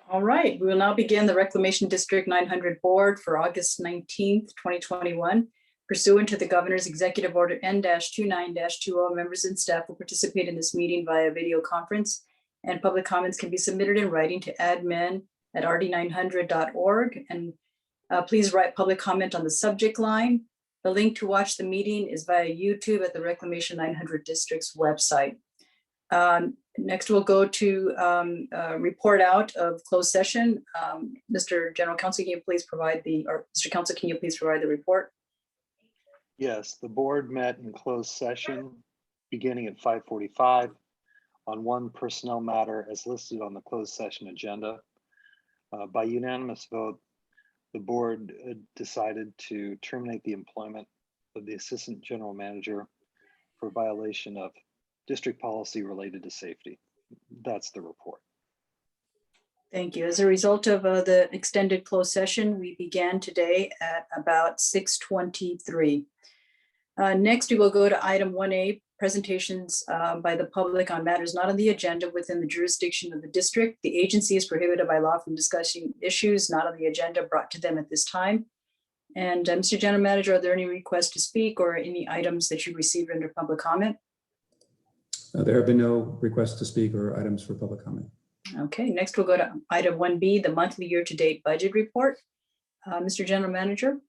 All right, we will now begin the Reclamation District 900 Board for August 19th, 2021. Pursuant to the Governor's Executive Order N-29-20, members and staff will participate in this meeting via video conference, and public comments can be submitted in writing to admin@rd900.org. And please write public comment on the subject line. The link to watch the meeting is via YouTube at the Reclamation 900 District's website. Next, we'll go to report out of closed session. Mr. General Counsel, can you please provide Mr. Counsel, can you please provide the report? Yes, the board met in closed session beginning at 5:45 on one personnel matter as listed on the closed session agenda. By unanimous vote, the board decided to terminate the employment of the Assistant General Manager for violation of district policy related to safety. That's the report. Thank you. As a result of the extended closed session, we began today at about 6:23. Next, we will go to item 1A, presentations by the public on matters not on the agenda within the jurisdiction of the district. The agency is prohibited by law from discussing issues not on the agenda brought to them at this time. And Mr. General Manager, are there any requests to speak or any items that you received under public comment? There have been no requests to speak or items for public comment. Okay, next we'll go to item 1B, the monthly year-to-date budget report. Mr. General Manager.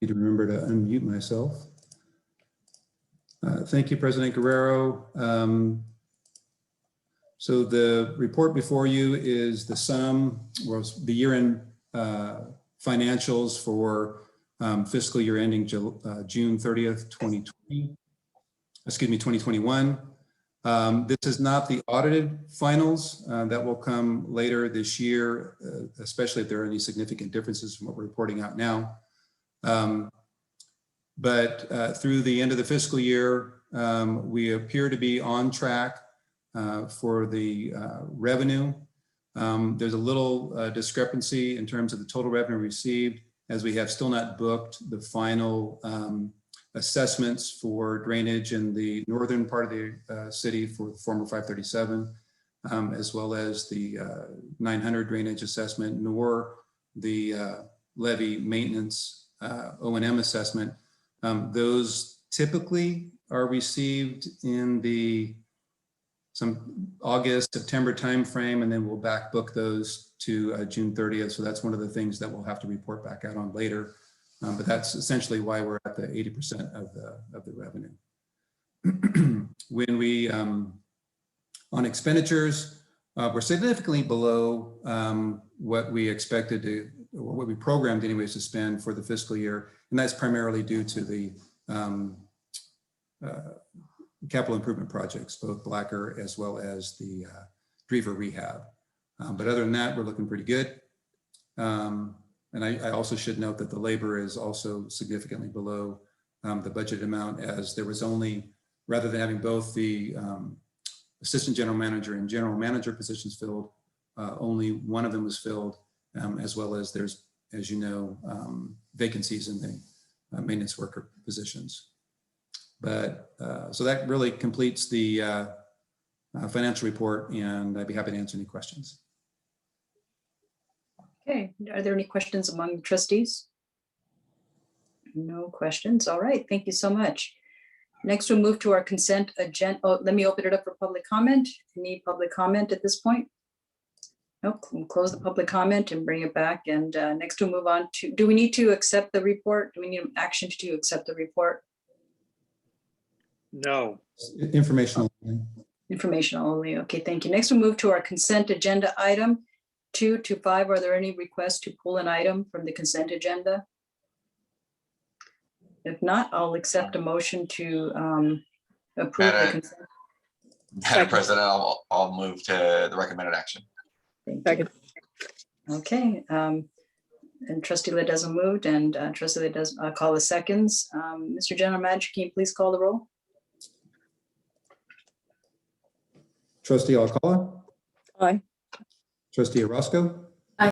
Need to remember to unmute myself. Thank you, President Guerrero. So the report before you is the sum, or the year-end financials for fiscal year ending June 30th, 2021. This is not the audited finals that will come later this year, especially if there are any significant differences from what we're reporting out now. But through the end of the fiscal year, we appear to be on track for the revenue. There's a little discrepancy in terms of the total revenue received, as we have still not booked the final assessments for drainage in the northern part of the city for the former 537, as well as the 900 drainage assessment, nor the levee maintenance O&M assessment. Those typically are received in the August, September timeframe, and then we'll back book those to June 30th. So that's one of the things that we'll have to report back out on later. But that's essentially why we're at the 80% of the revenue. When we, on expenditures, we're significantly below what we expected to, or what we programmed anyways to spend for the fiscal year. And that's primarily due to the capital improvement projects, both Blacker as well as the Drever rehab. But other than that, we're looking pretty good. And I also should note that the labor is also significantly below the budget amount, as there was only, rather than having both the assistant general manager and general manager positions filled, only one of them was filled, as well as there's, as you know, vacancies in the maintenance worker positions. But so that really completes the financial report, and I'd be happy to answer any questions. Okay, are there any questions among the trustees? No questions. All right, thank you so much. Next, we'll move to our consent agenda. Oh, let me open it up for public comment. Any public comment at this point? Nope, we'll close the public comment and bring it back. And next we'll move on to, do we need to accept the report? Do we need action to accept the report? No. Informational. Informational only. Okay, thank you. Next we'll move to our consent agenda item 2 to 5. Are there any requests to pull an item from the consent agenda? If not, I'll accept a motion to approve the consent. Madam President, I'll move to the recommended action. Thank you. Okay, and Trustee Ledesma moved, and Trustee Ledesma call the seconds. Mr. General Manager, can you please call the roll? Trustee Alcala? Aye. Trustee Orozco? Aye.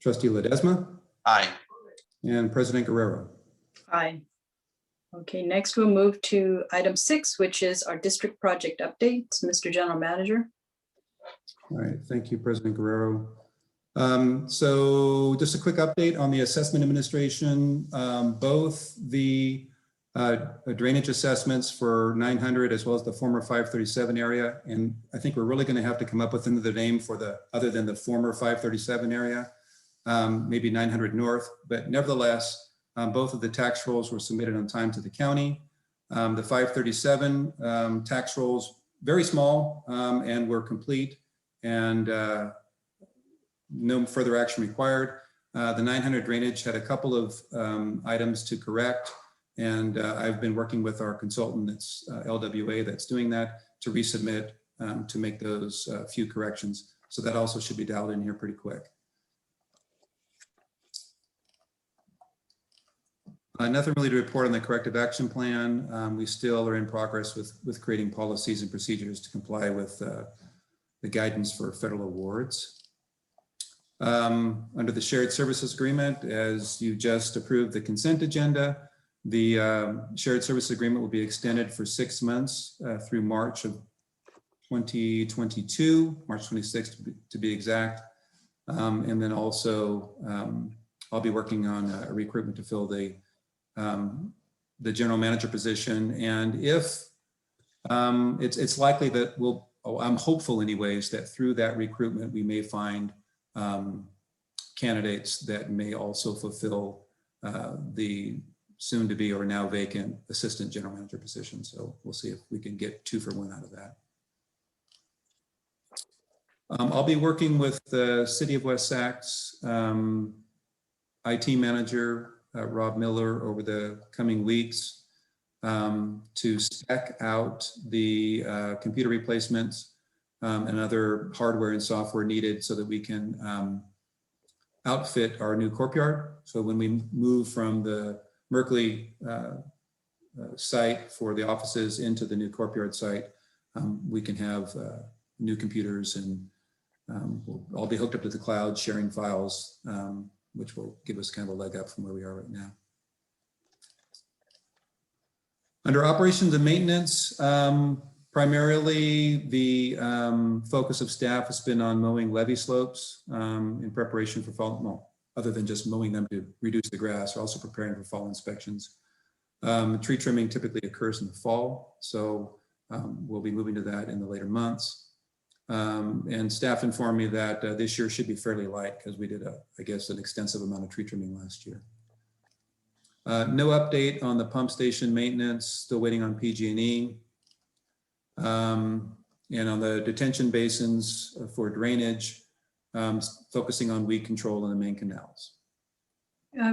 Trustee Ledesma? Aye. And President Guerrero? Aye. Okay, next we'll move to item 6, which is our district project updates. Mr. General Manager. All right, thank you, President Guerrero. So just a quick update on the assessment administration. Both the drainage assessments for 900 as well as the former 537 area. And I think we're really going to have to come up with another name for the, other than the former 537 area, maybe 900 North. But nevertheless, both of the tax rolls were submitted on time to the county. The 537 tax rolls, very small, and were complete, and no further action required. The 900 drainage had a couple of items to correct, and I've been working with our consultant, that's LWA, that's doing that, to resubmit to make those few corrections. So that also should be dialed in here pretty quick. Nothing really to report on the corrective action plan. We still are in progress with creating policies and procedures to comply with the guidance for federal awards. Under the shared services agreement, as you just approved the consent agenda, the shared service agreement will be extended for 6 months through March of 2022, March 26th to be exact. And then also I'll be working on a recruitment to fill the general manager position. And if it's likely that I'm hopeful anyways, that through that recruitment, we may find candidates that may also fulfill the soon to be or now vacant assistant general manager position. So we'll see if we can get 2 for 1 out of that. I'll be working with the City of West Sacs IT manager, Rob Miller, over the coming weeks to spec out the computer replacements and other hardware and software needed so that we can outfit our new courtyard. So when we move from the Merkley site for the offices into the new courtyard site, we can have new computers, and we'll all be hooked up to the cloud, sharing files, which will give us kind of a leg up from where we are right now. Under operations and maintenance, primarily the focus of staff has been on mowing levee slopes in preparation for fall, well, other than just mowing them to reduce the grass, we're also preparing for fall inspections. Tree trimming typically occurs in the fall, so we'll be moving to that in the later months. And staff informed me that this year should be fairly light because we did, I guess, an extensive amount of tree trimming last year. No update on the pump station maintenance, still waiting on PG&E. And on the detention basins for drainage, focusing on weed control in the main canals.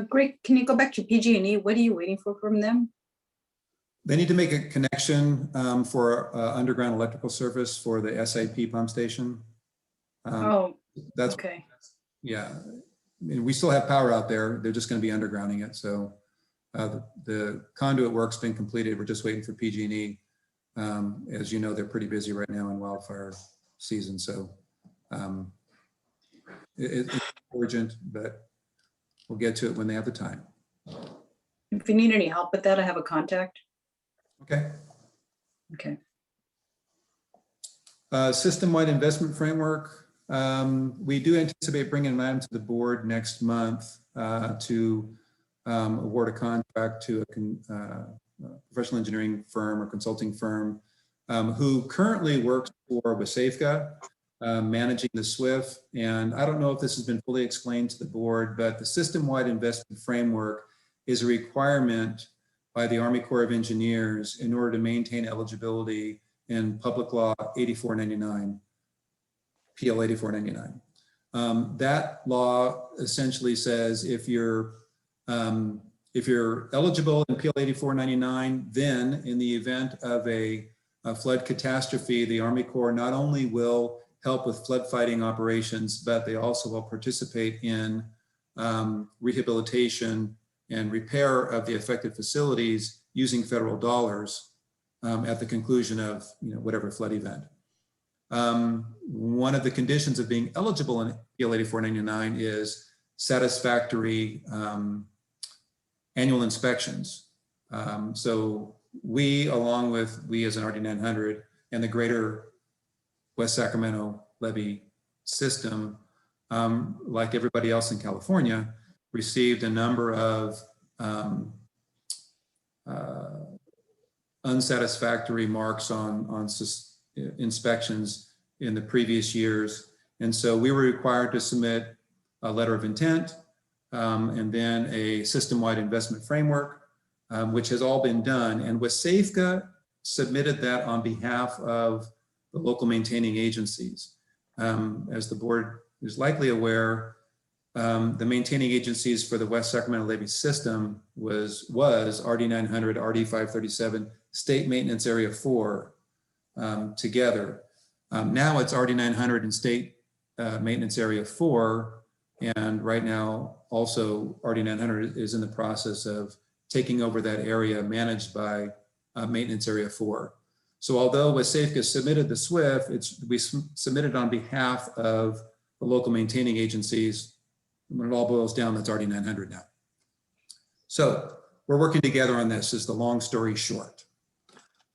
Great. Can you go back to PG&E? What are you waiting for from them? They need to make a connection for underground electrical service for the SIP pump station. That's okay. Yeah, I mean, we still have power out there. They're just going to be undergrounding it. So the conduit work's been completed. We're just waiting for PG&E. As you know, they're pretty busy right now in wildfire season. So it's urgent, but we'll get to it when they have the time. If you need any help with that, I have a contact. Okay. Okay. System-wide investment framework. We do anticipate bringing an item to the board next month to award a contract to a professional engineering firm or consulting firm who currently works for WSAFCA, managing the SWIFT. And I don't know if this has been fully explained to the board, but the system-wide investment framework is a requirement by the Army Corps of Engineers in order to maintain eligibility in Public Law 8499, PL 8499. That law essentially says if you're eligible in PL 8499, then in the event of a flood catastrophe, the Army Corps not only will help with flood fighting operations, but they also will participate in rehabilitation and repair of the affected facilities using federal dollars at the conclusion of whatever flood event. One of the conditions of being eligible in PL 8499 is satisfactory annual inspections So we, along with we as an RD 900 and the greater West Sacramento levee system, like everybody else in California, received a number of unsatisfactory marks on inspections in the previous years. And so we were required to submit a letter of intent and then a system-wide investment framework, which has all been done. And WSAFCA submitted that on behalf of the local maintaining agencies. As the board is likely aware, the maintaining agencies for the West Sacramento levee system was RD 900, RD 537, State Maintenance Area 4 together. Now it's RD 900 and State Maintenance Area 4. And right now also RD 900 is in the process of taking over that area managed by Maintenance Area 4. So although WSAFCA submitted the SWIFT, we submitted on behalf of the local maintaining agencies. When it all boils down, that's RD 900 now. So we're working together on this, is the long story short.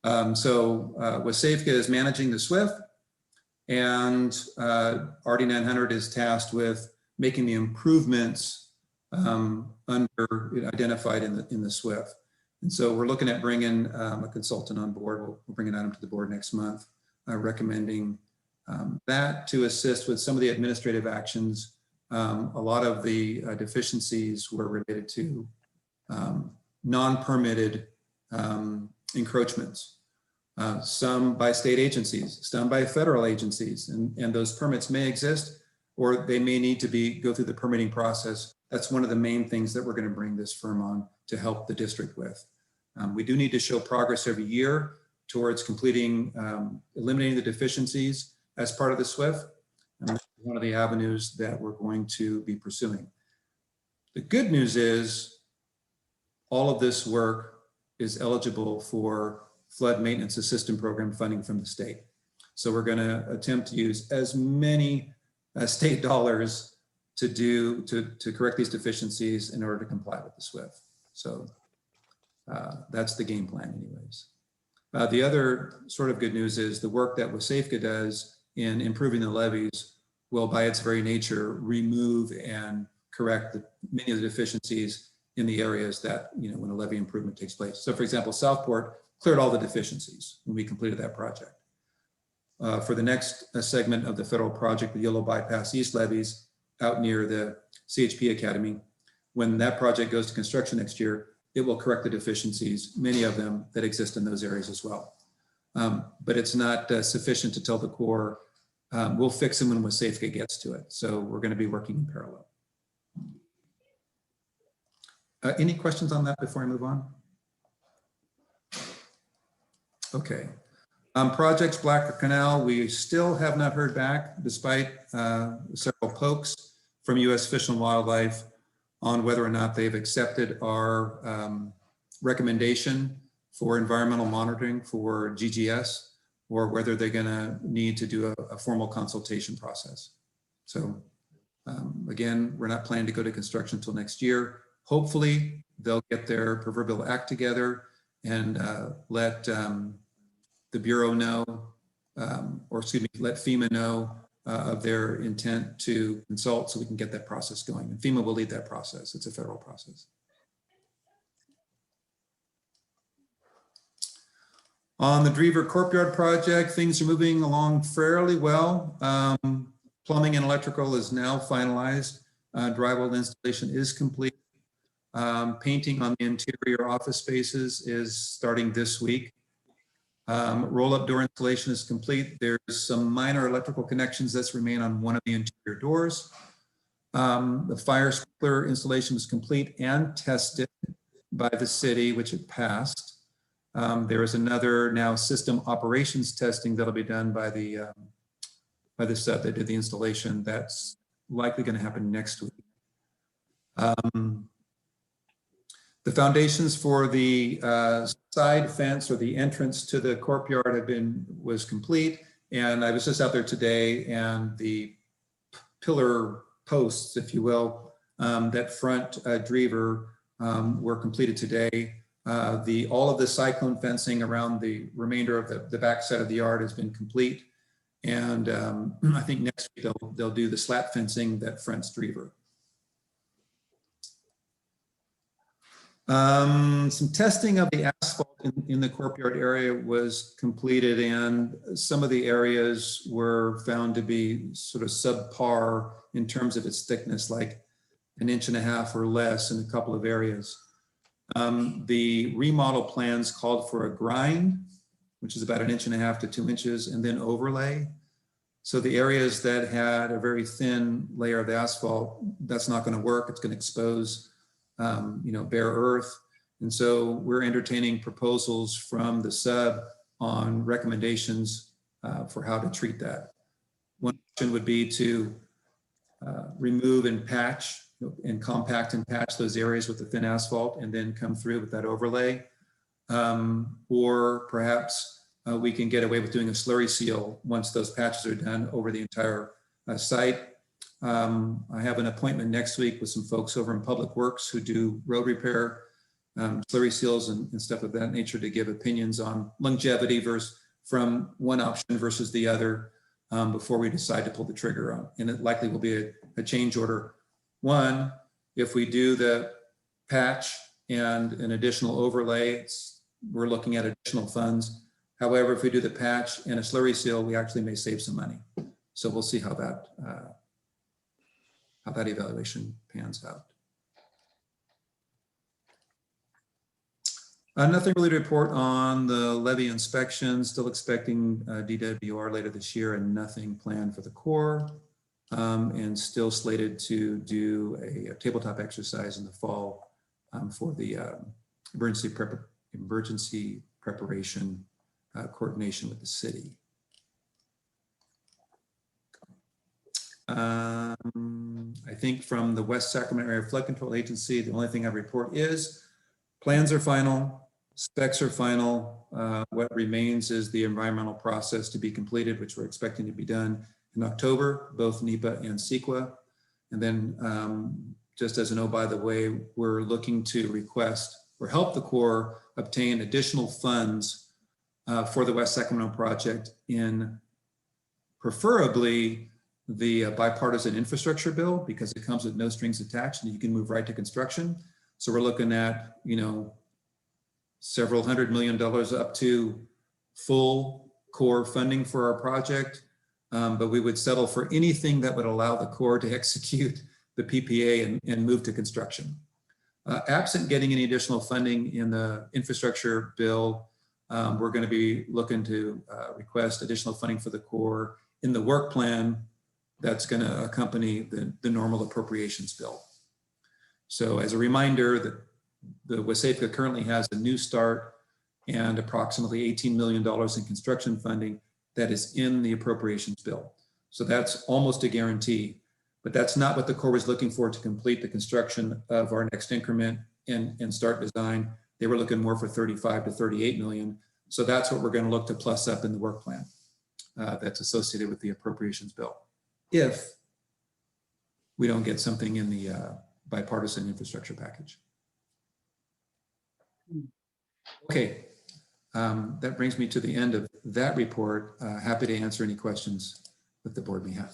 WSAFCA is managing the SWIFT, and RD 900 is tasked with making the improvements identified in the SWIFT. And so we're looking at bringing a consultant on board. We'll bring an item to the board next month, recommending that to assist with some of the administrative actions. A lot of the deficiencies were related to non-permitted encroachments, some by state agencies, some by federal agencies, and those permits may exist, or they may need to go through the permitting process. That's one of the main things that we're going to bring this firm on to help the district with. We do need to show progress every year towards completing, eliminating the deficiencies as part of the SWIFT. And that's one of the avenues that we're going to be pursuing. The good news is all of this work is eligible for flood maintenance assistance program funding from the state. So we're going to attempt to use as many state dollars to correct these deficiencies in order to comply with the SWIFT. So that's the game plan anyways. The other sort of good news is the work that WSAFCA does in improving the levees will by its very nature remove and correct many of the deficiencies in the areas that, when a levee improvement takes place. So for example, Southport cleared all the deficiencies when we completed that project. For the next segment of the federal project, the Yellow Bypass East levees out near the CHP Academy, when that project goes to construction next year, it will correct the deficiencies, many of them that exist in those areas as well. But it's not sufficient to tell the Corps, we'll fix them when WSAFCA gets to it. So we're going to be working in parallel. Any questions on that before I move on? Okay. Projects Blacker Canal, we still have not heard back despite several pokes from U.S. Fish and Wildlife on whether or not they've accepted our recommendation for environmental monitoring for GGS, or whether they're going to need to do a formal consultation process. So again, we're not planning to go to construction until next year. Hopefully they'll get their proverbial act together and let the Bureau know, or excuse me, let FEMA know of their intent to consult so we can get that process going. And FEMA will lead that process. It's a federal process. On the Drever Courtyard project, things are moving along fairly well. Plumbing and electrical is now finalized. Drywall installation is complete. Painting on the interior office spaces is starting this week. Roll-up door installation is complete. There's some minor electrical connections that remain on one of the interior doors. The fire sprinkler installation is complete and tested by the city, which it passed. There is another now system operations testing that'll be done by the sub that did the installation. That's likely going to happen next week. The foundations for the side fence or the entrance to the courtyard was complete. And I was just out there today, and the pillar posts, if you will, that front Drever were completed today. All of the cyclone fencing around the remainder of the back side of the yard has been complete. And I think next week they'll do the slat fencing that fronts Drever. Some testing of the asphalt in the courtyard area was completed, and some of the areas were found to be sort of subpar in terms of its thickness, like 1.5 inches or less in a couple of areas. The remodel plans called for a grind, which is about 1.5 inches to 2 inches, and then overlay. So the areas that had a very thin layer of asphalt, that's not going to work. It's going to expose bare earth. And so we're entertaining proposals from the sub on recommendations for how to treat that. One option would be to remove and patch and compact and patch those areas with the thin asphalt and then come through with that overlay. Or perhaps we can get away with doing a slurry seal once those patches are done over the entire site. I have an appointment next week with some folks over in Public Works who do road repair, slurry seals and stuff of that nature to give opinions on longevity from one option versus the other before we decide to pull the trigger on. And it likely will be a change order. One, if we do the patch and an additional overlay, we're looking at additional funds. However, if we do the patch and a slurry seal, we actually may save some money. So we'll see how that evaluation pans out. Nothing really to report on the levee inspections. Still expecting DWR later this year, and nothing planned for the Corps. And still slated to do a tabletop exercise in the fall for the emergency preparation coordination with the city. I think from the West Sacramento Area Flood Control Agency, the only thing I report is plans are final, specs are final. What remains is the environmental process to be completed, which we're expecting to be done in October, both NEPA and CEQA. And then just as an oh, by the way, we're looking to request or help the Corps obtain additional funds for the West Sacramento project in preferably the bipartisan infrastructure bill, because it comes with no strings attached and you can move right to construction. So we're looking at, several $100 million up to full Corps funding for our project. But we would settle for anything that would allow the Corps to execute the PPA and move to construction. Absent getting any additional funding in the infrastructure bill, we're going to be looking to request additional funding for the Corps in the work plan that's going to accompany the normal appropriations bill. So as a reminder, the WSAFCA currently has a new start and approximately $18 million in construction funding that is in the appropriations bill. So that's almost a guarantee, but that's not what the Corps was looking for to complete the construction of our next increment and start design. They were looking more for 35 to 38 million. So that's what we're going to look to plus up in the work plan that's associated with the appropriations bill, if we don't get something in the bipartisan infrastructure package. Okay, that brings me to the end of that report. Happy to answer any questions that the board may have.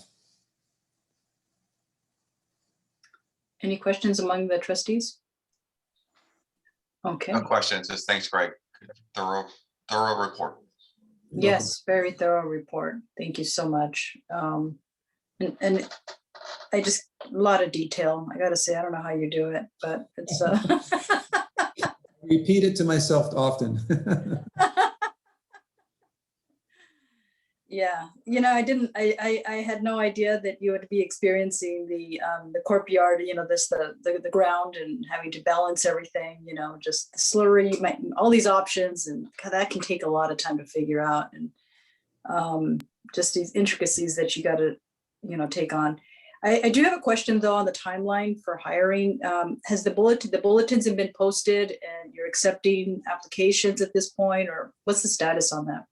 Any questions among the trustees? Okay. No questions, just thanks, Greg. Thorough report. Yes, very thorough report. Thank you so much. And I just, a lot of detail. I gotta say, I don't know how you do it, but it's Repeat it to myself often. Yeah, I had no idea that you would be experiencing the courtyard, the ground and having to balance everything, just the slurry, all these options, and that can take a lot of time to figure out, and just these intricacies that you got to, take on. I do have a question though on the timeline for hiring. Has the bulletins have been posted and you're accepting applications at this point, or what's the status on that?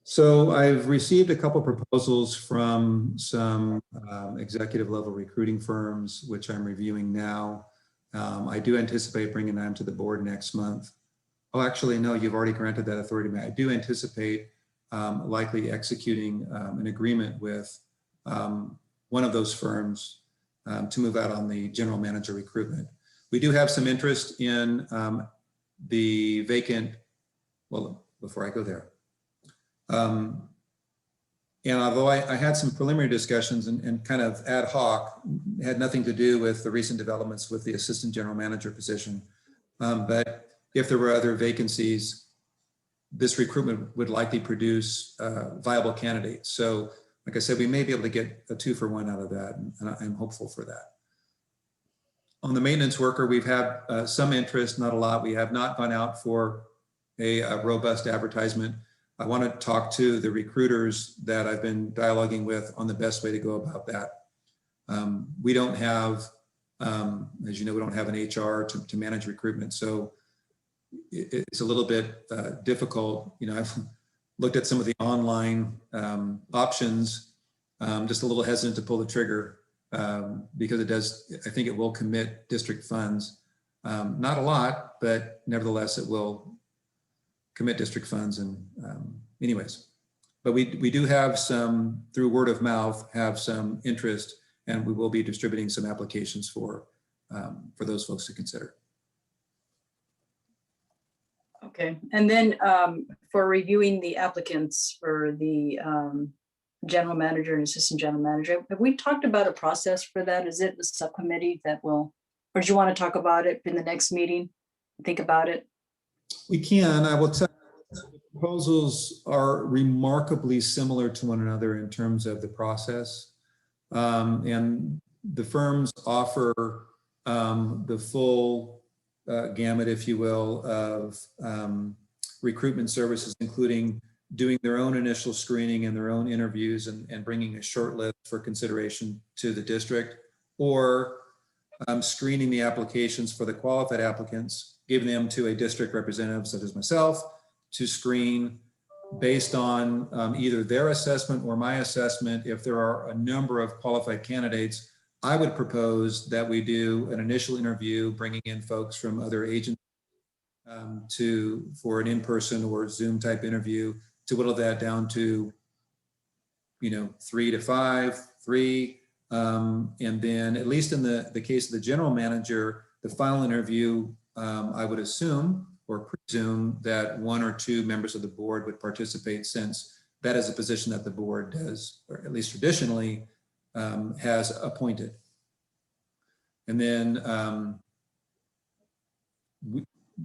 So I've received a couple proposals from some executive level recruiting firms, which I'm reviewing now. I do anticipate bringing them to the board next month Oh, actually, no, you've already granted that authority. I do anticipate likely executing an agreement with one of those firms to move out on the general manager recruitment. We do have some interest in the vacant, well, before I go there. And although I had some preliminary discussions and kind of ad hoc, had nothing to do with the recent developments with the assistant general manager position. But if there were other vacancies, this recruitment would likely produce viable candidates. So like I said, we may be able to get a 2-for-1 out of that, and I'm hopeful for that. On the maintenance worker, we've had some interest, not a lot. We have not gone out for a robust advertisement. I want to talk to the recruiters that I've been dialoguing with on the best way to go about that. We don't have, as you know, we don't have an HR to manage recruitment. So it's a little bit difficult. You know, I've looked at some of the online options, just a little hesitant to pull the trigger because it does, I think it will commit district funds. Not a lot, but nevertheless, it will commit district funds. And anyways, but we do have some, through word of mouth, have some interest, and we will be distributing some applications for those folks to consider. Okay, and then for reviewing the applicants for the general manager and assistant general manager, have we talked about a process for that? Is it the subcommittee that will, or do you want to talk about it in the next meeting? Think about it. We can. I will tell you, the proposals are remarkably similar to one another in terms of the process. And the firms offer the full gamut, if you will, of recruitment services, including doing their own initial screening and their own interviews and bringing a short list for consideration to the district, or screening the applications for the qualified applicants, giving them to a district representative such as myself to screen based on either their assessment or my assessment. If there are a number of qualified candidates, I would propose that we do an initial interview, bringing in folks from other agencies for an in-person or Zoom type interview to whittle that down to, 3 to 5, 3. And then at least in the case of the general manager, the final interview, I would assume or presume that 1 or 2 members of the board would participate, since that is a position that the board does, or at least traditionally, has appointed. And then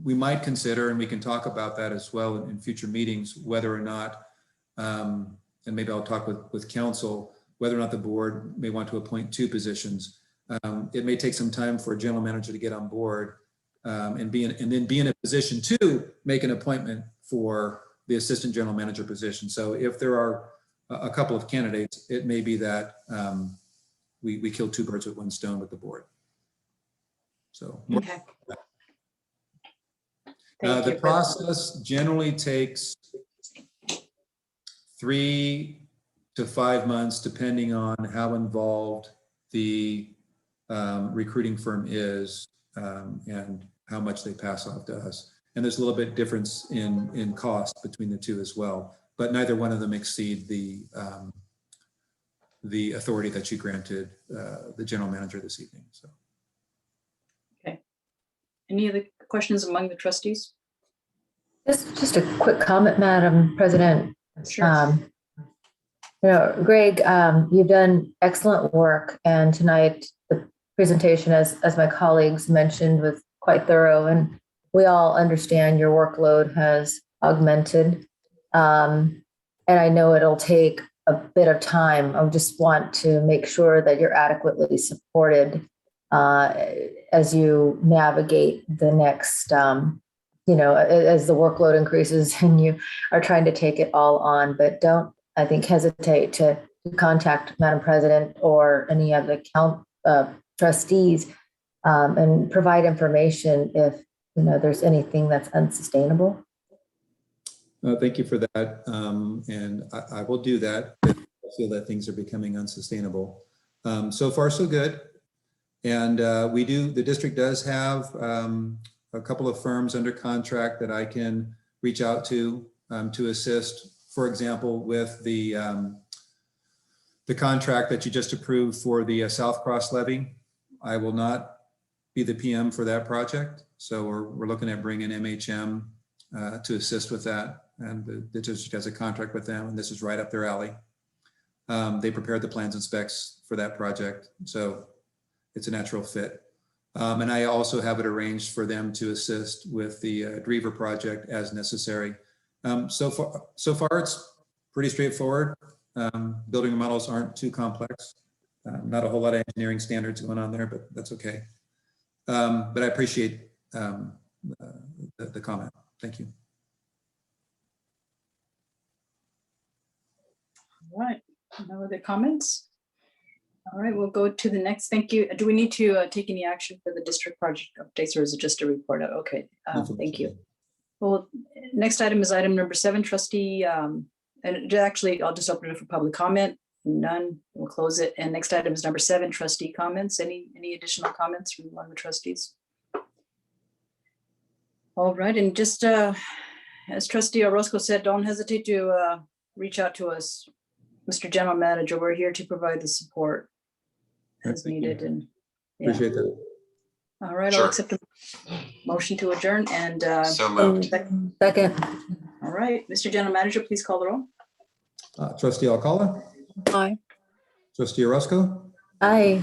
we might consider, and we can talk about that as well in future meetings, whether or not, and maybe I'll talk with council, whether or not the board may want to appoint 2 positions. It may take some time for a general manager to get on board and then be in a position to make an appointment for the assistant general manager position. So if there are a couple of candidates, it may be that we kill 2 birds with 1 stone with the board. So Okay. Thank the you. process generally takes 3 to 5 months, depending on how involved the recruiting firm is and how much they pass off to us. And there's a little bit difference in cost between the 2 as well, but neither one of them exceed the authority that you granted the general manager this evening. So. Okay. Any other questions among the trustees? Just a quick comment, Madam President. Sure. Greg, you've done excellent work, and tonight the presentation, as my colleagues mentioned, was quite thorough, and we all understand your workload has augmented, and I know it'll take a bit of time. I just want to make sure that you're adequately supported as you navigate the next as the workload increases and you are trying to take it all on. But don't, I think, hesitate to contact Madam President or any of the trustees and provide information if there's anything that's unsustainable. Thank you for that. And I will do that if I feel that things are becoming unsustainable. So far, so good. And the district does have a couple of firms under contract that I can reach out to assist, for example, with the contract that you just approved for the South Cross levy. I will not be the PM for that project. So we're looking at bringing MHM to assist with that. And the district has a contract with them, and this is right up their alley. They prepared the plans and specs for that project, so it's a natural fit. And I also have it arranged for them to assist with the Drever project as necessary. So far, it's pretty straightforward. Building models aren't too complex. Not a whole lot of engineering standards going on there, but that's okay. But I appreciate the comment. Thank you. All right, no other comments? All right, we'll go to the next. Thank you. Do we need to take any action for the district project updates, or is it just a report? Okay, thank you. Well, next item is item number 7, trustee, and actually, I'll just open it for public comment. None, we'll close it. And next item is number 7, trustee comments. Any additional comments from one of the trustees? All right, and just as trustee Orozco said, don't hesitate to reach out to us. Mr. General Manager, we're here to provide the support as Thank you. needed. And yeah. Appreciate that. All right, Sure. I'll accept a motion to adjourn and So moved. Second. all right, Mr. General Manager, please call the roll. Trustee Alcala, Aye. trustee Orozco, Aye.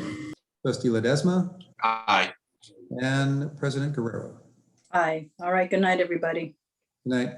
trustee Ledesma, Aye. and President Guerrero. Aye. All right, good night, everybody. Good night.